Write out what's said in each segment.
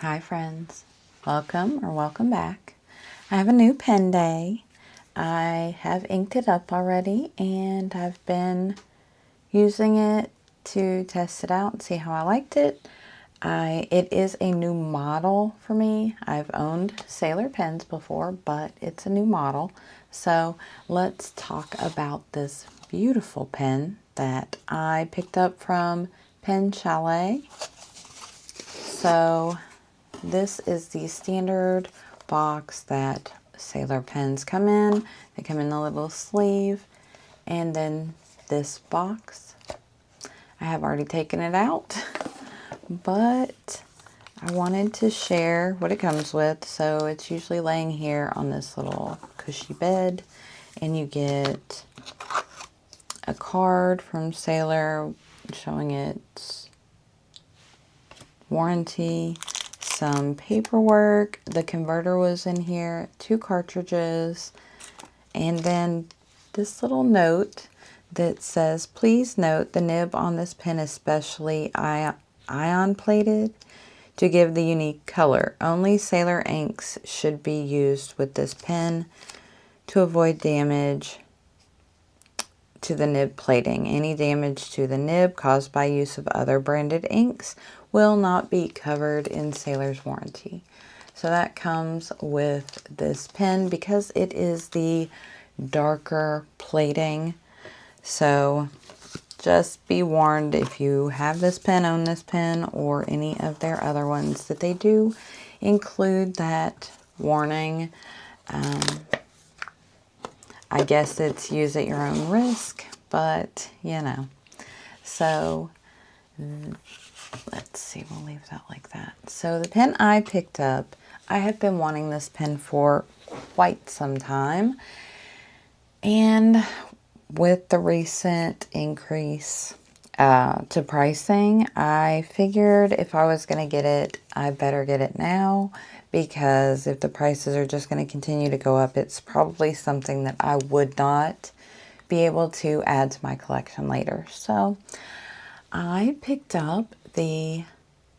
Hi friends, welcome back. I have a new pen day. I have inked it up already and I've been using it to test it out and see how I liked it. It is a new model for me. I've owned Sailor pens before, but it's a new model. So let's talk about this beautiful pen that I picked up from Pen Chalet. So this is the standard box that Sailor pens come in. They come in the little sleeve, and then this box. I have already taken it out, but I wanted to share what it comes with. So it's usually laying here on this little cushy bed, and you get a card from Sailor showing its warranty, some paperwork, the converter was in here, 2 cartridges, and then this little note that says, please note the nib on this pen is specially ion plated to give the unique color. Only Sailor inks should be used with this pen to avoid damage to the nib plating. Any damage to the nib caused by use of other branded inks will not be covered in Sailor's warranty. So that comes with this pen because it is the darker plating. So just be warned if you have this pen, own this pen, or any of their other ones, that they do include that warning. I guess it's use at your own risk, but you know. So let's see, we'll leave that like that. So the pen I picked up, I have been wanting this pen for quite some time. And with the recent increase to pricing, I figured if I was going to get it, I better get it now, because if the prices are just going to continue to go up, it's probably something that I would not be able to add to my collection later. So I picked up the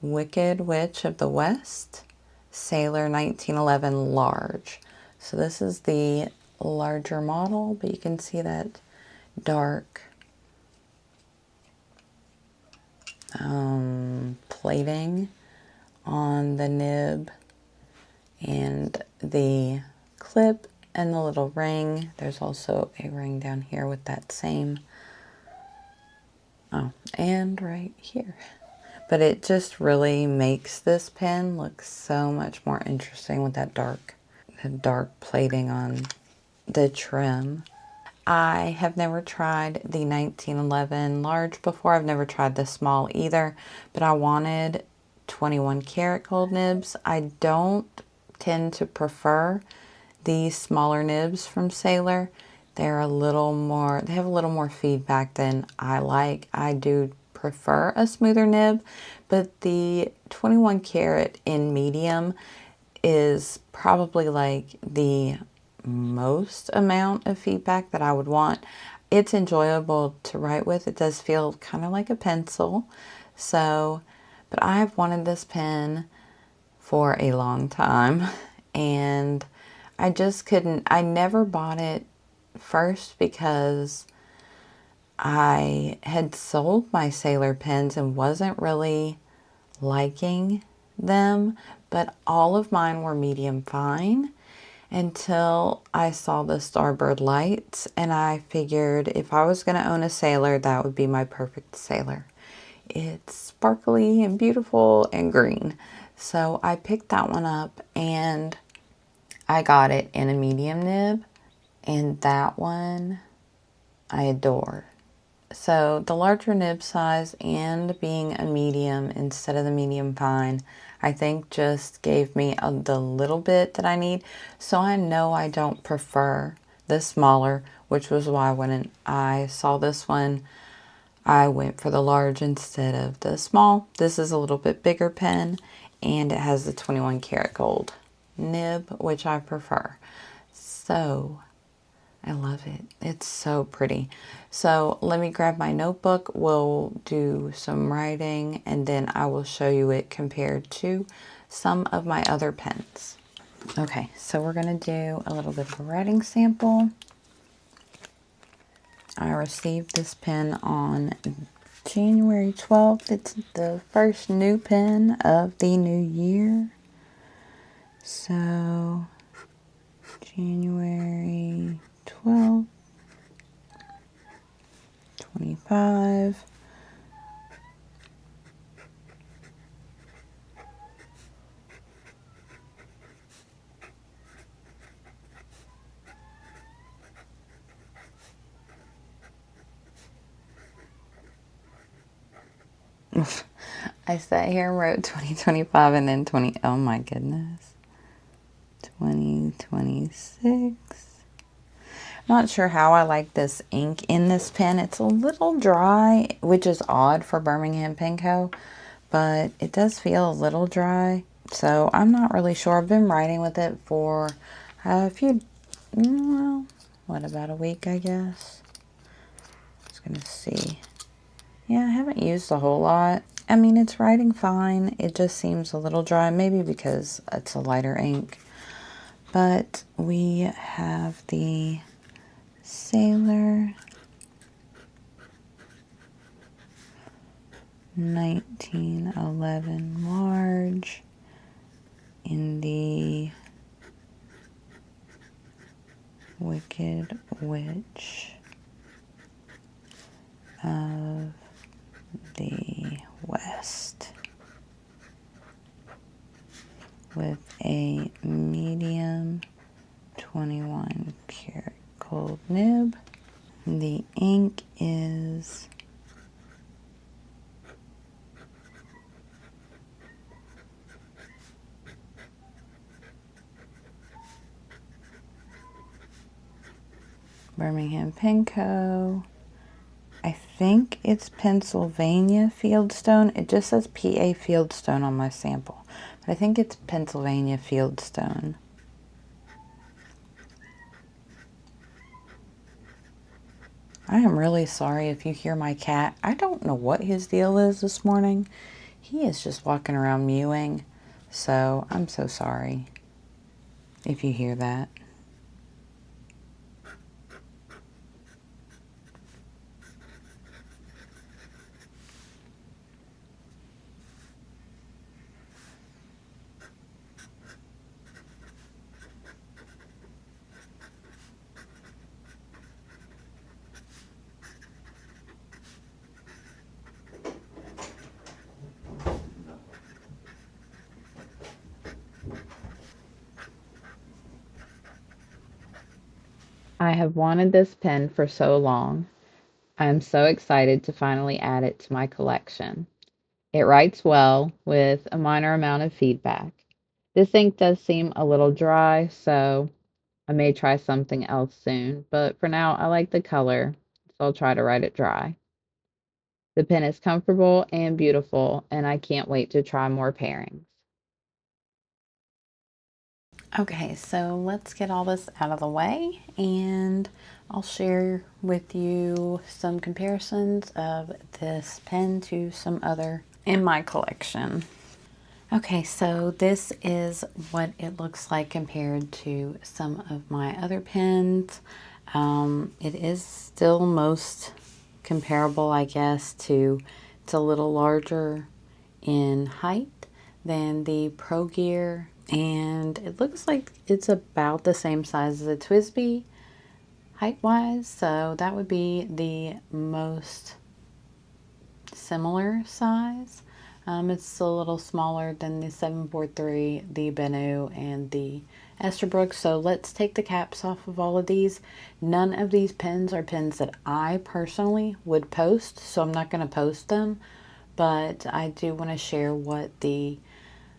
Wicked Witch of the West Sailor 1911 large. So this is the larger model, but you can see that dark plating on the nib and the clip and the little ring. There's also a ring down here with that same, and right here. But it just really makes this pen look so much more interesting with that dark plating on the trim. I have never tried the 1911 large before. I've never tried the small either, but I wanted 21 karat gold nibs. I don't tend to prefer these smaller nibs from Sailor. They're a little more, they have a little more feedback than I like. I do prefer a smoother nib, but the 21 karat in medium is probably like the most amount of feedback that I would want. It's enjoyable to write with. It does feel kind of like a pencil. So, but I've wanted this pen for a long time, and I just couldn't, I never bought it first because I had sold my Sailor pens and wasn't really liking them, but all of mine were medium fine until I saw the Starbird lights, and I figured if I was going to own a Sailor, that would be my perfect Sailor. It's sparkly and beautiful and green. So I picked that one up and I got it in a medium nib, and that one I adore. So the larger nib size and being a medium instead of the medium fine, I think just gave me the little bit that I need. So I know I don't prefer the smaller, which was why when I saw this one, I went for the large instead of the small. This is a little bit bigger pen, and it has the 21 karat gold nib, which I prefer. So I love it. It's so pretty. So let me grab my notebook. We'll do some writing and then I will show you it compared to some of my other pens. Okay, so we're going to do a little bit of a writing sample. I received this pen on January 12th. It's the first new pen of the new year. So January 12th, 25. I sat here and wrote 2025 and then 20, oh my goodness, 2026. Not sure how I like this ink in this pen. It's a little dry, which is odd for Birmingham Pen Co., but it does feel a little dry. So I'm not really sure. I've been writing with it for a few, well, what, about a week, I guess. I was gonna see. Yeah, I haven't used a whole lot. I mean, it's writing fine. It just seems a little dry, maybe because it's a lighter ink. But we have the Sailor 1911 large in the Wicked Witch of the West with a medium 21 karat gold nib. The ink is Birmingham Pen Co. I think it's Pennsylvania Fieldstone. It just says PA Fieldstone on my sample, but I think it's Pennsylvania Fieldstone. I am really sorry if you hear my cat. I don't know what his deal is this morning. He is just walking around mewing, so I'm so sorry if you hear that. I have wanted this pen for so long. I am so excited to finally add it to my collection. It writes well with a minor amount of feedback. This ink does seem a little dry, so I may try something else soon, but for now I like the color, so I'll try to write it dry. The pen is comfortable and beautiful, and I can't wait to try more pairings. Okay, so let's get all this out of the way and I'll share with you some comparisons of this pen to some other in my collection. Okay, so this is what it looks like compared to some of my other pens. It is still most comparable, I guess, to, it's a little larger in height than the Pro Gear, and it looks like it's about the same size as a TWSBI height-wise, so that would be the most similar size. It's a little smaller than the 743, the Bennu, and the Esterbrook. So let's take the caps off of all of these. None of these pens are pens that I personally would post, so I'm not going to post them, but I do want to share what the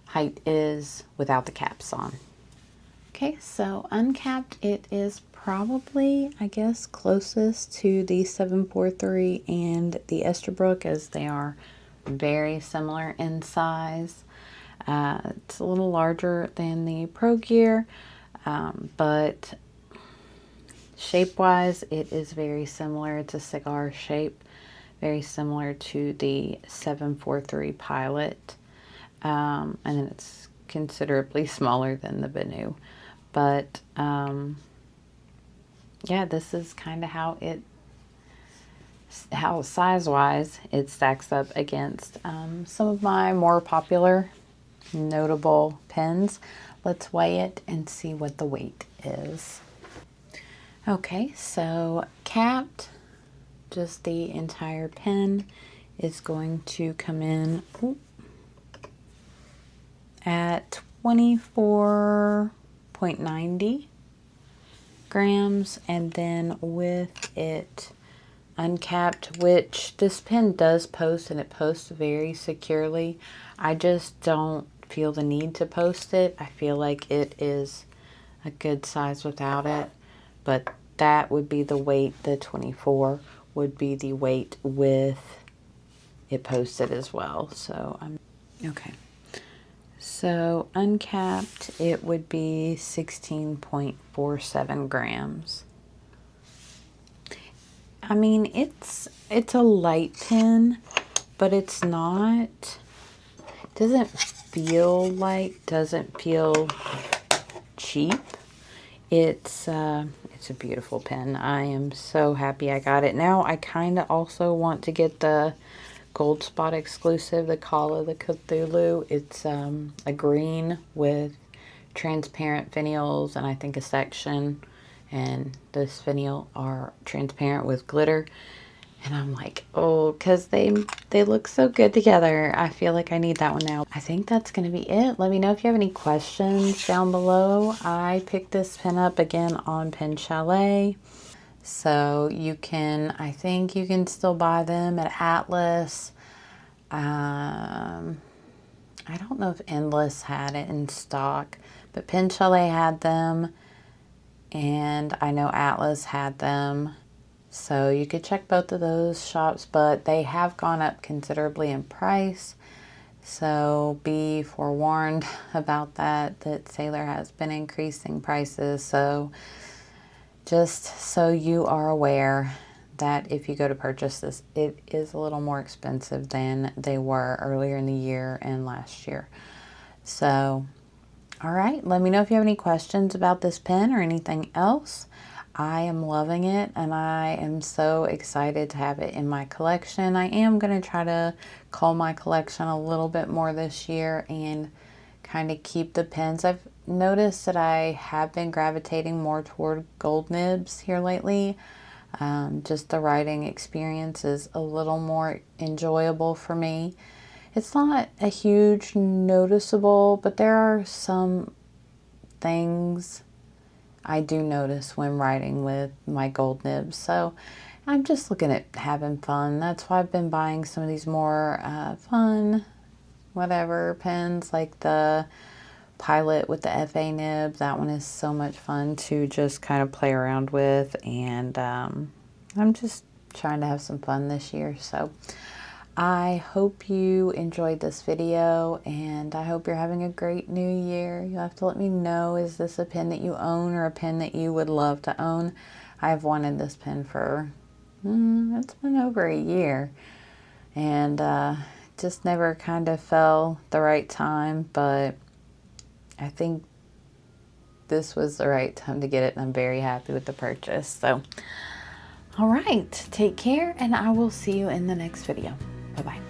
height is without the caps on. Okay, so uncapped, it is probably, I guess, closest to the 743 and the Esterbrook, as they are very similar in size. It's a little larger than the Pro Gear, but Shape-wise, it is very similar. It's a cigar shape, very similar to the 743 Pilot. And then it's considerably smaller than the Benu. But yeah, this is kind of how size-wise it stacks up against some of my more popular, notable pens. Let's weigh it and see what the weight is. Okay, so capped, just the entire pen is going to come in at 24.90 grams, and then with it uncapped, which this pen does post, and it posts very securely. I just don't feel the need to post it. I feel like it is a good size without it, but that would be the weight. The 24 would be the weight with it posted as well. So I'm okay. So uncapped, it would be 16.47 grams. I mean, it's a light pen, but it's not, doesn't feel light, doesn't feel cheap. It's a beautiful pen. I am so happy I got it. Now I kind of also want to get the Gold Spot exclusive, the Call of the Cthulhu. It's a green with transparent finials, and I think a section, and this finial are transparent with glitter. And I'm like, oh, because they look so good together. I feel like I need that one now. I think that's going to be it. Let me know if you have any questions down below. I picked this pen up again on Pen Chalet. So you can, I think you can still buy them at Atlas. I don't know if Endless had it in stock, but Pen Chalet had them, and I know Atlas had them. So you could check both of those shops, but they have gone up considerably in price. So be forewarned about that Sailor has been increasing prices. So just so you are aware that if you go to purchase this, it is a little more expensive than they were earlier in the year and last year. So, all right, let me know if you have any questions about this pen or anything else. I am loving it, and I am so excited to have it in my collection. I am going to try to cull my collection a little bit more this year and kind of keep the pens. I've noticed that I have been gravitating more toward gold nibs here lately. Just the writing experience is a little more enjoyable for me. It's not a huge noticeable, but there are some things I do notice when writing with my gold nibs. So I'm just looking at having fun. That's why I've been buying some of these more fun, whatever pens, like the Pilot with the FA nib. That one is so much fun to just kind of play around with, and I'm just trying to have some fun this year. So I hope you enjoyed this video, and I hope you're having a great new year. You'll have to let me know, is this a pen that you own or a pen that you would love to own? I've wanted this pen for, it's been over a year, and just never kind of fell the right time, but I think this was the right time to get it, and I'm very happy with the purchase. So, all right, take care, and I will see you in the next video. Bye-bye.